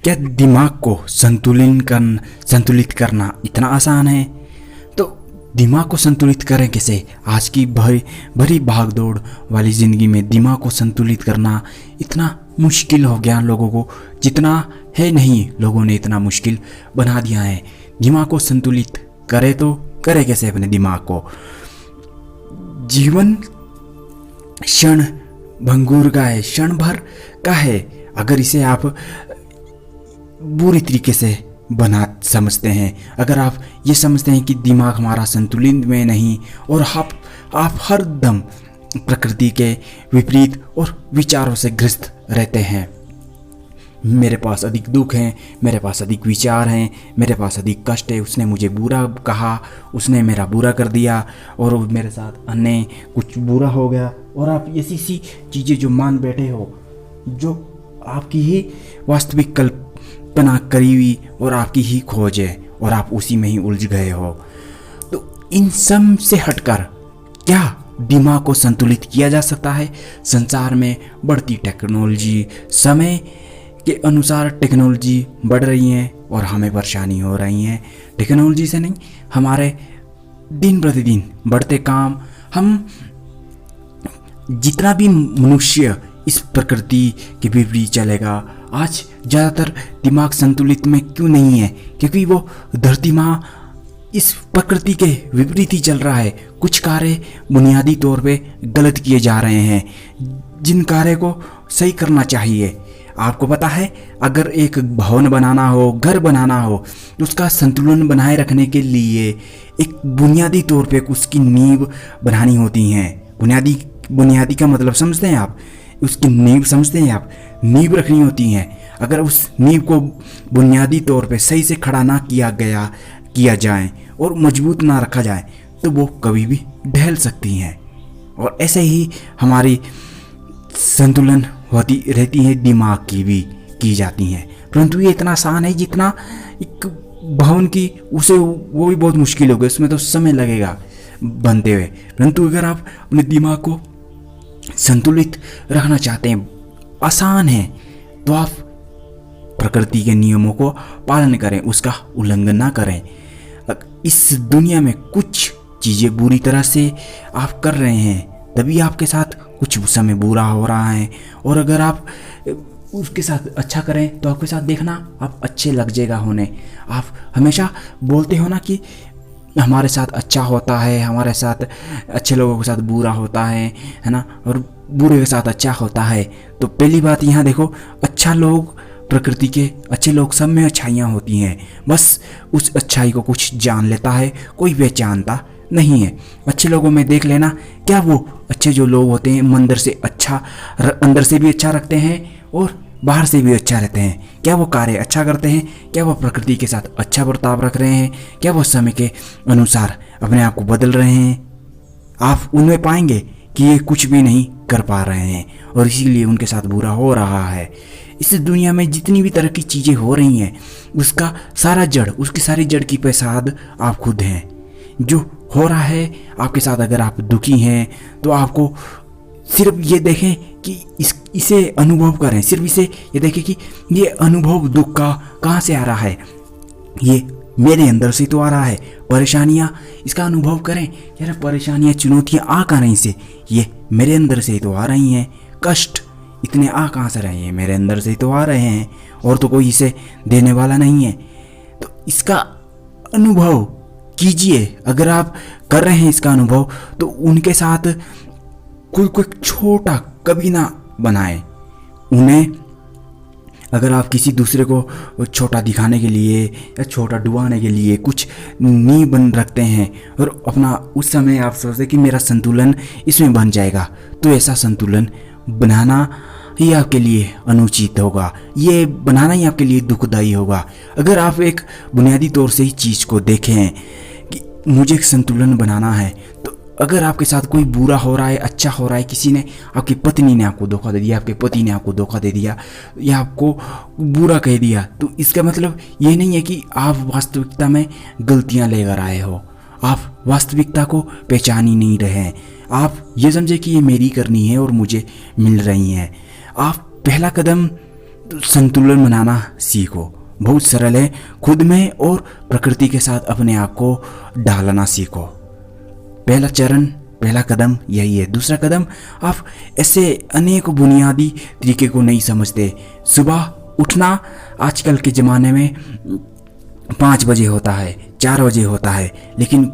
क्या दिमाग को संतुलित करना इतना आसान है? तो दिमाग को संतुलित करें कैसे? आज की भरी भागदौड़ वाली ज़िंदगी में दिमाग को संतुलित करना इतना मुश्किल हो गया लोगों को, जितना है नहीं लोगों ने इतना मुश्किल बना दिया है। दिमाग को संतुलित करे तो करे कैसे अपने दिमाग को? जीवन क्षण भंगुर का है, क्षण भर का है। अगर इसे आप बुरी तरीके से समझते हैं, अगर आप ये समझते हैं कि दिमाग हमारा संतुलित में नहीं और आप हर दम प्रकृति के विपरीत और विचारों से ग्रस्त रहते हैं। मेरे पास अधिक दुख हैं, मेरे पास अधिक विचार हैं, मेरे पास अधिक कष्ट है, उसने मुझे बुरा कहा, उसने मेरा बुरा कर दिया और मेरे साथ अन्य कुछ बुरा हो गया। और आप ऐसी सी चीज़ें जो मान बैठे हो, जो आपकी ही वास्तविक कल्पना करी हुई और आपकी ही खोज है और आप उसी में ही उलझ गए हो। तो इन सब से हटकर क्या दिमाग को संतुलित किया जा सकता है? संसार में बढ़ती टेक्नोलॉजी, समय के अनुसार टेक्नोलॉजी बढ़ रही है और हमें परेशानी हो रही है। टेक्नोलॉजी से नहीं, हमारे दिन प्रतिदिन बढ़ते काम, हम जितना भी मनुष्य इस प्रकृति के विपरीत चलेगा। आज ज़्यादातर दिमाग संतुलित में क्यों नहीं है? क्योंकि वो धरती माँ इस प्रकृति के विपरीत ही चल रहा है। कुछ कार्य बुनियादी तौर पे गलत किए जा रहे हैं, जिन कार्य को सही करना चाहिए। आपको पता है, अगर एक भवन बनाना हो, घर बनाना हो, तो उसका संतुलन बनाए रखने के लिए एक बुनियादी तौर पे उसकी नींव बनानी होती है। बुनियादी का मतलब समझते हैं आप? उसकी नींव समझते हैं आप? नींव रखनी होती है। अगर उस नींव को बुनियादी तौर पे सही से खड़ा ना किया जाए और मजबूत ना रखा जाए तो वो कभी भी ढह सकती हैं। और ऐसे ही हमारी संतुलन होती रहती है, दिमाग की भी की जाती हैं। परंतु ये इतना आसान है जितना एक भवन की, उसे वो भी बहुत मुश्किल होगा, उसमें तो समय लगेगा बनते हुए। परंतु अगर आप अपने दिमाग को संतुलित रखना चाहते हैं, आसान है, तो आप प्रकृति के नियमों को पालन करें, उसका उल्लंघन ना करें। इस दुनिया में कुछ चीज़ें बुरी तरह से आप कर रहे हैं, तभी आपके साथ कुछ समय बुरा हो रहा है। और अगर आप उसके साथ अच्छा करें तो आपके साथ देखना आप अच्छे लग जाएगा होने। आप हमेशा बोलते हो ना कि हमारे साथ अच्छा होता है, हमारे साथ अच्छे लोगों के साथ बुरा होता है ना, और बुरे के साथ अच्छा होता है। तो पहली बात यहाँ देखो, अच्छा लोग, प्रकृति के अच्छे लोग, सब में अच्छाइयाँ होती हैं। बस उस अच्छाई को कुछ जान लेता है, कोई पहचानता नहीं है। अच्छे लोगों में देख लेना, क्या वो अच्छे जो लोग होते हैं अंदर से भी अच्छा रखते हैं और बाहर से भी अच्छा रहते हैं? क्या वो कार्य अच्छा करते हैं? क्या वो प्रकृति के साथ अच्छा बर्ताव रख रहे हैं? क्या वो समय के अनुसार अपने आप को बदल रहे हैं? आप उनमें पाएंगे कि ये कुछ भी नहीं कर पा रहे हैं और इसीलिए उनके साथ बुरा हो रहा है। इस दुनिया में जितनी भी तरह की चीज़ें हो रही हैं, उसकी सारी जड़ की पैसाद आप खुद हैं। जो हो रहा है आपके साथ, अगर आप दुखी हैं तो आपको सिर्फ ये देखें कि इसे अनुभव करें, सिर्फ इसे ये देखें कि ये अनुभव दुख का कहाँ से आ रहा है। ये मेरे अंदर से तो आ रहा है। परेशानियाँ, इसका अनुभव करें, यार परेशानियाँ, चुनौतियाँ आ कहाँ से? ये मेरे अंदर से तो आ रही हैं। कष्ट इतने आ कहाँ से रहे हैं? मेरे अंदर से तो आ रहे हैं, और तो कोई इसे देने वाला नहीं है। तो इसका अनुभव कीजिए। अगर आप कर रहे हैं इसका अनुभव, तो उनके साथ खुद को छोटा कभी ना बनाएं। उन्हें, अगर आप किसी दूसरे को छोटा दिखाने के लिए या छोटा डुबाने के लिए कुछ नींव बन रखते हैं और अपना उस समय आप सोचते कि मेरा संतुलन इसमें बन जाएगा, तो ऐसा संतुलन बनाना ही आपके लिए अनुचित होगा। ये बनाना ही आपके लिए दुखदायी होगा। अगर आप एक बुनियादी तौर से ही चीज़ को देखें कि मुझे एक संतुलन बनाना है, तो अगर आपके साथ कोई बुरा हो रहा है, अच्छा हो रहा है, किसी ने, आपकी पत्नी ने आपको धोखा दे दिया, आपके पति ने आपको धोखा दे दिया या आपको बुरा कह दिया, तो इसका मतलब ये नहीं है कि आप वास्तविकता में गलतियां लेकर आए हो। आप वास्तविकता को पहचान ही नहीं रहे हैं। आप ये समझे कि ये मेरी करनी है और मुझे मिल रही हैं। आप पहला कदम तो संतुलन बनाना सीखो। बहुत सरल है, खुद में और प्रकृति के साथ अपने आप को ढालना सीखो। पहला चरण, पहला कदम यही है। दूसरा कदम, आप ऐसे अनेक बुनियादी तरीके को नहीं समझते। सुबह उठना आजकल के ज़माने में 5 बजे होता है, 4 बजे होता है, लेकिन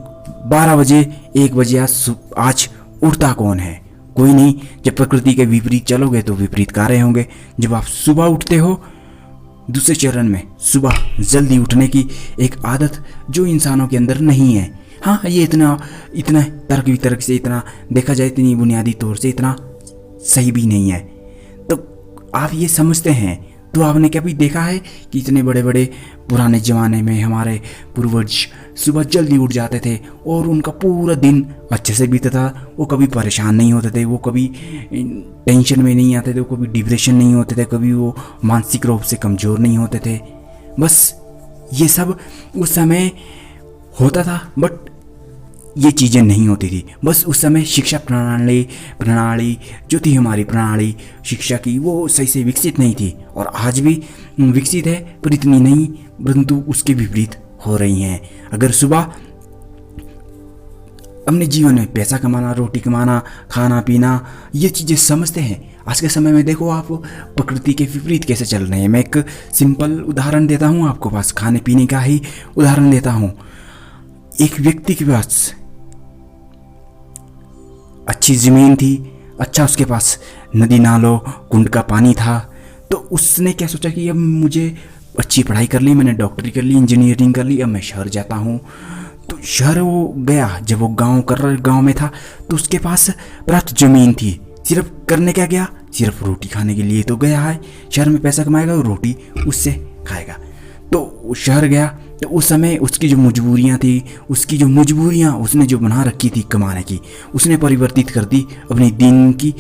12 बजे 1 बजे आज उठता कौन है? कोई नहीं। जब प्रकृति के विपरीत चलोगे तो विपरीत कार्य होंगे। जब आप सुबह उठते हो, दूसरे चरण में सुबह जल्दी उठने की एक आदत जो इंसानों के अंदर नहीं है। हाँ, ये इतना तर्क वितर्क से, इतना देखा जाए इतनी बुनियादी तौर से इतना सही भी नहीं है। तो आप ये समझते हैं, तो आपने कभी देखा है कि इतने बड़े बड़े पुराने ज़माने में हमारे पूर्वज सुबह जल्दी उठ जाते थे और उनका पूरा दिन अच्छे से बीता था। वो कभी परेशान नहीं होते थे, वो कभी टेंशन में नहीं आते थे, वो कभी डिप्रेशन नहीं होते थे, कभी वो मानसिक रूप से कमज़ोर नहीं होते थे। बस ये सब उस समय होता था, बट ये चीज़ें नहीं होती थी। बस उस समय शिक्षा प्रणाली जो थी, हमारी प्रणाली शिक्षा की, वो सही से विकसित नहीं थी। और आज भी विकसित है पर इतनी नहीं, परंतु उसके विपरीत हो रही हैं। अगर सुबह अपने जीवन में पैसा कमाना, रोटी कमाना, खाना पीना, ये चीज़ें समझते हैं, आज के समय में देखो आप प्रकृति के विपरीत कैसे चल रहे हैं। मैं एक सिंपल उदाहरण देता हूँ आपको पास, खाने पीने का ही उदाहरण देता हूँ। एक व्यक्ति के पास अच्छी ज़मीन थी, अच्छा उसके पास नदी नालों कुंड का पानी था, तो उसने क्या सोचा कि अब मुझे अच्छी पढ़ाई कर ली, मैंने डॉक्टरी कर ली, इंजीनियरिंग कर ली, अब मैं शहर जाता हूँ। तो शहर वो गया। जब वो गांव में था तो उसके पास पर्याप्त ज़मीन थी। सिर्फ करने क्या गया? सिर्फ रोटी खाने के लिए तो गया है। शहर में पैसा कमाएगा और रोटी उससे खाएगा। तो शहर गया तो उस समय उसकी जो मजबूरियाँ थी, उसने जो बना रखी थी कमाने की, उसने परिवर्तित कर दी अपनी दिन की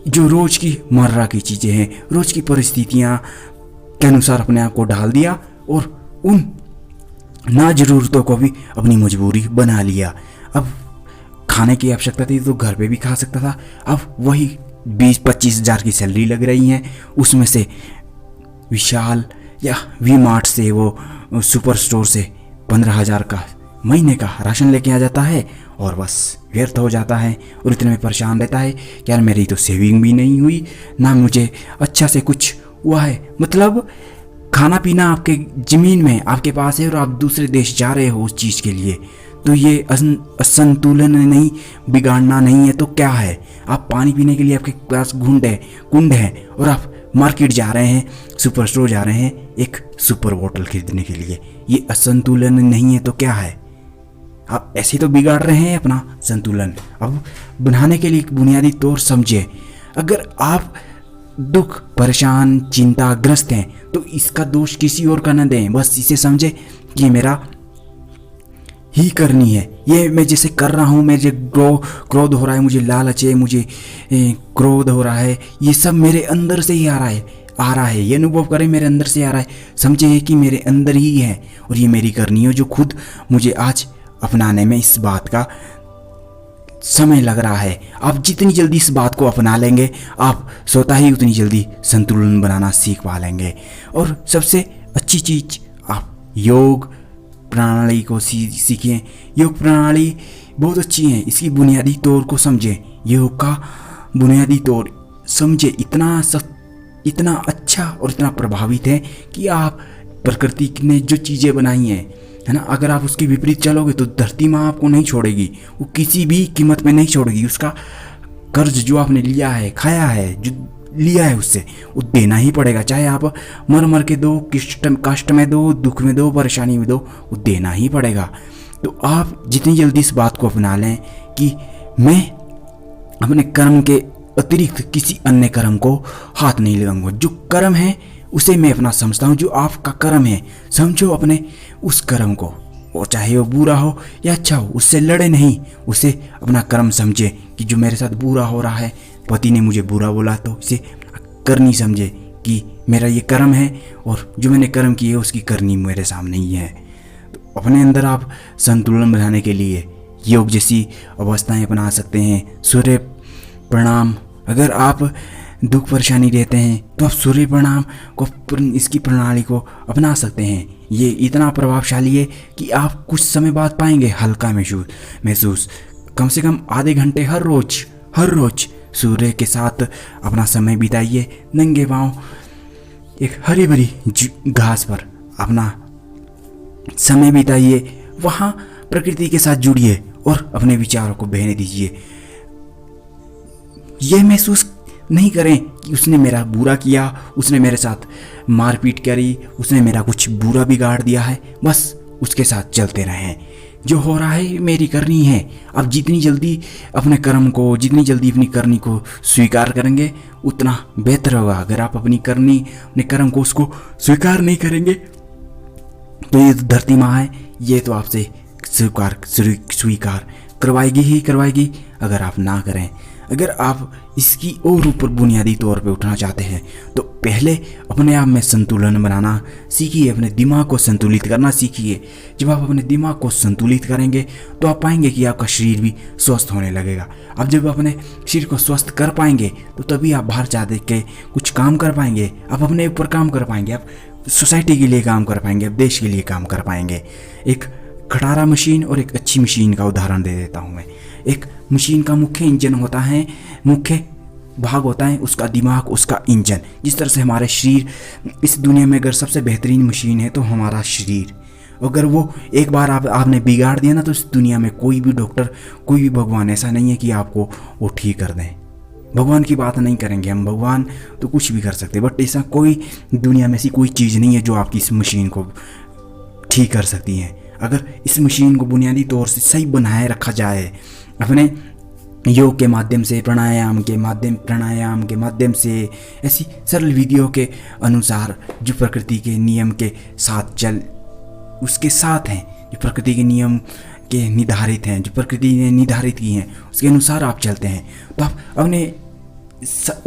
जो रोज़ की मर्रा की चीज़ें हैं, रोज़ की परिस्थितियाँ के अनुसार अपने आप को ढाल दिया और उन ना ज़रूरतों को भी अपनी मजबूरी बना लिया। अब खाने की आवश्यकता थी तो घर पे भी खा सकता था। अब वही 20-25 हज़ार की सैलरी लग रही है, उसमें से विशाल या वी मार्ट से, वो सुपर स्टोर से 15,000 का महीने का राशन लेके आ जाता है और बस व्यर्थ हो जाता है। और इतने में परेशान रहता है कि यार मेरी तो सेविंग भी नहीं हुई, ना मुझे अच्छा से कुछ हुआ है। मतलब खाना पीना आपके ज़मीन में आपके पास है और आप दूसरे देश जा रहे हो उस चीज़ के लिए। तो ये असंतुलन नहीं, बिगाड़ना नहीं है तो क्या है? आप पानी पीने के लिए आपके पास कुंड है और आप मार्केट जा रहे हैं, सुपर स्टोर जा रहे हैं एक सुपर बोतल खरीदने के लिए। ये असंतुलन नहीं है तो क्या है? आप ऐसे तो बिगाड़ रहे हैं अपना संतुलन। अब बनाने के लिए बुनियादी तौर समझिए। अगर आप दुख, परेशान, चिंताग्रस्त हैं तो इसका दोष किसी और का न दें। बस इसे समझे कि ये मेरा ही करनी है, ये मैं जैसे कर रहा हूँ, मुझे क्रोध हो रहा है, मुझे लालच है, मुझे क्रोध हो रहा है, ये सब मेरे अंदर से ही आ रहा है। ये अनुभव करें मेरे अंदर से आ रहा है, समझे कि मेरे अंदर ही है और ये मेरी करनी है, जो खुद मुझे आज अपनाने में इस बात का समय लग रहा है। आप जितनी जल्दी इस बात को अपना लेंगे, आप स्वतः ही उतनी जल्दी संतुलन बनाना सीख पा लेंगे। और सबसे अच्छी चीज़, आप योग प्रणाली को सीखिए। योग प्रणाली बहुत अच्छी है, इसकी बुनियादी तौर को समझें। योग का बुनियादी तौर समझे, इतना अच्छा और इतना प्रभावित है कि आप प्रकृति ने जो चीज़ें बनाई हैं, है ना, अगर आप उसके विपरीत चलोगे तो धरती माँ आपको नहीं छोड़ेगी, वो किसी भी कीमत में नहीं छोड़ेगी। उसका कर्ज जो आपने लिया है, खाया है, जो लिया है उससे वो देना ही पड़ेगा। चाहे आप मर के दो, कष्ट में दो, दुख में दो, परेशानी में दो, वो देना ही पड़ेगा। तो आप जितनी जल्दी इस बात को अपना लें कि मैं अपने कर्म के अतिरिक्त किसी अन्य कर्म को हाथ नहीं लगाऊंगा। जो कर्म है उसे मैं अपना समझता हूँ, जो आपका कर्म है समझो अपने उस कर्म को, और चाहे वो बुरा हो या अच्छा हो, उससे लड़े नहीं, उसे अपना कर्म समझे कि जो मेरे साथ बुरा हो रहा है, पति ने मुझे बुरा बोला, तो इसे करनी समझे कि मेरा ये कर्म है और जो मैंने कर्म किए उसकी करनी मेरे सामने ही है। तो अपने अंदर आप संतुलन बनाने के लिए योग जैसी अवस्थाएं अपना सकते हैं। सूर्य प्रणाम, अगर आप दुख परेशानी रहते हैं तो आप सूर्य प्रणाम को इसकी प्रणाली को अपना सकते हैं। ये इतना प्रभावशाली है कि आप कुछ समय बाद पाएंगे हल्का महसूस। कम से कम आधे घंटे हर रोज सूर्य के साथ अपना समय बिताइए। नंगे पांव एक हरी भरी घास पर अपना समय बिताइए, वहाँ प्रकृति के साथ जुड़िए और अपने विचारों को बहने दीजिए। यह महसूस नहीं करें कि उसने मेरा बुरा किया, उसने मेरे साथ मारपीट करी, उसने मेरा कुछ बुरा बिगाड़ दिया है। बस उसके साथ चलते रहें। जो हो रहा है मेरी करनी है। अब जितनी जल्दी अपने कर्म को, जितनी जल्दी अपनी करनी को स्वीकार करेंगे उतना बेहतर होगा। अगर आप अपने कर्म को उसको स्वीकार नहीं करेंगे तो ये धरती माँ है, ये तो आपसे स्वीकार करवाएगी अगर आप ना करें। अगर आप इसकी और ऊपर बुनियादी तौर पे उठना चाहते हैं तो पहले अपने आप में संतुलन बनाना सीखिए, अपने दिमाग को संतुलित करना सीखिए। जब आप अपने दिमाग को संतुलित करेंगे तो आप पाएंगे कि आपका शरीर भी स्वस्थ होने लगेगा। आप जब अपने शरीर को स्वस्थ कर पाएंगे तो तभी आप बाहर जा के कुछ काम कर पाएंगे, आप अपने ऊपर काम कर पाएंगे, आप सोसाइटी के लिए काम कर पाएंगे, आप देश के लिए काम कर पाएंगे। एक खटारा मशीन और एक अच्छी मशीन का उदाहरण दे देता हूँ मैं। एक मशीन का मुख्य इंजन होता है, मुख्य भाग होता है उसका दिमाग, उसका इंजन। जिस तरह से हमारे शरीर इस दुनिया में अगर सबसे बेहतरीन मशीन है तो हमारा शरीर, अगर वो एक बार आपने बिगाड़ दिया ना तो इस दुनिया में कोई भी डॉक्टर, कोई भी भगवान ऐसा नहीं है कि आपको वो ठीक कर दें। भगवान की बात नहीं करेंगे हम, भगवान तो कुछ भी कर सकते, बट ऐसा कोई दुनिया में ऐसी कोई चीज़ नहीं है जो आपकी इस मशीन को ठीक कर सकती है। अगर इस मशीन को बुनियादी तौर से सही बनाए रखा जाए, अपने योग के माध्यम से, प्राणायाम के माध्यम से, ऐसी सरल विधियों के अनुसार जो प्रकृति के नियम के साथ उसके साथ हैं, जो प्रकृति के नियम के निर्धारित हैं, जो प्रकृति ने निर्धारित की हैं, उसके अनुसार आप चलते हैं तो आप अपने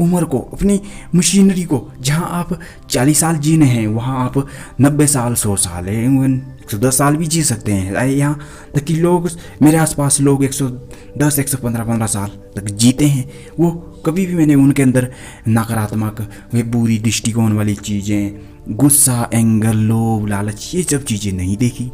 उम्र को, अपनी मशीनरी को, जहां आप 40 साल जीने हैं वहां आप 90 साल, 100 साल, 110 साल भी जी सकते हैं। यहाँ तक कि लोग, मेरे आसपास लोग 110, 115 साल तक जीते हैं। वो कभी भी मैंने उनके अंदर नकारात्मक, वे बुरी दृष्टिकोण वाली चीज़ें, गुस्सा, एंगर, लोभ, लालच, ये सब चीज़ें नहीं देखी।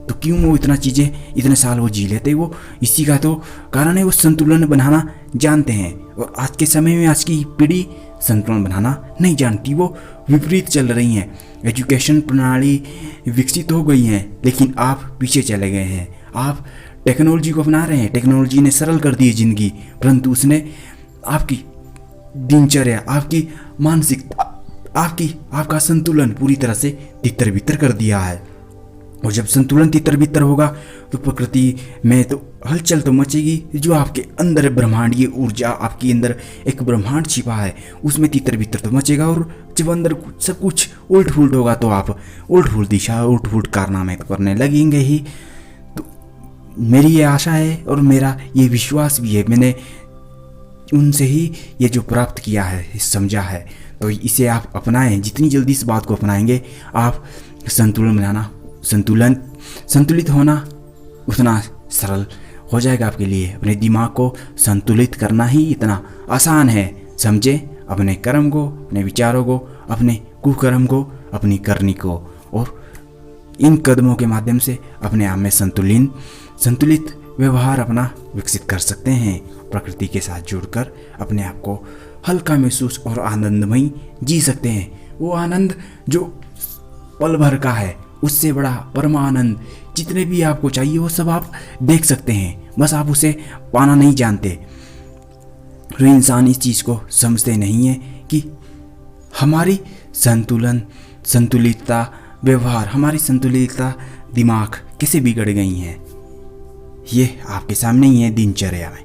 तो क्यों वो इतने साल वो जी लेते? वो इसी का तो कारण है, वो संतुलन बनाना जानते हैं। और आज के समय में आज की पीढ़ी संतुलन बनाना नहीं जानती, वो विपरीत चल रही हैं। एजुकेशन प्रणाली विकसित हो गई है लेकिन आप पीछे चले गए हैं। आप टेक्नोलॉजी को अपना रहे हैं, टेक्नोलॉजी ने सरल कर दी है ज़िंदगी, परंतु उसने आपकी दिनचर्या, आपकी मानसिकता, आपका संतुलन पूरी तरह से तितर बितर कर दिया है। और जब संतुलन तितर बितर होगा तो प्रकृति में तो हलचल तो मचेगी। जो आपके अंदर ब्रह्मांडीय ऊर्जा, आपके अंदर एक ब्रह्मांड छिपा है, उसमें तितर बितर तो मचेगा। और जब अंदर सब कुछ उल्ट फुल्ट होगा तो आप उल्ट फुल्ट दिशा, उल्ट फुल्ट कारनामे तो करने लगेंगे ही। तो मेरी ये आशा है और मेरा ये विश्वास भी है, मैंने उनसे ही ये जो प्राप्त किया है, समझा है, तो इसे आप अपनाएं। जितनी जल्दी इस बात को अपनाएंगे आप संतुलन बनाना, संतुलित होना उतना सरल हो जाएगा आपके लिए। अपने दिमाग को संतुलित करना ही इतना आसान है। समझे अपने कर्म को, अपने विचारों को, अपने कुकर्म को, अपनी करनी को, और इन कदमों के माध्यम से अपने आप में संतुलित व्यवहार अपना विकसित कर सकते हैं। प्रकृति के साथ जुड़कर अपने आप को हल्का महसूस और आनंदमयी जी सकते हैं। वो आनंद जो पल भर का है, उससे बड़ा परमानंद जितने भी आपको चाहिए वो सब आप देख सकते हैं, बस आप उसे पाना नहीं जानते। तो इंसान इस चीज़ को समझते नहीं है कि हमारी संतुलितता व्यवहार, हमारी संतुलितता दिमाग कैसे बिगड़ गई है। ये आपके सामने ही है दिनचर्या में।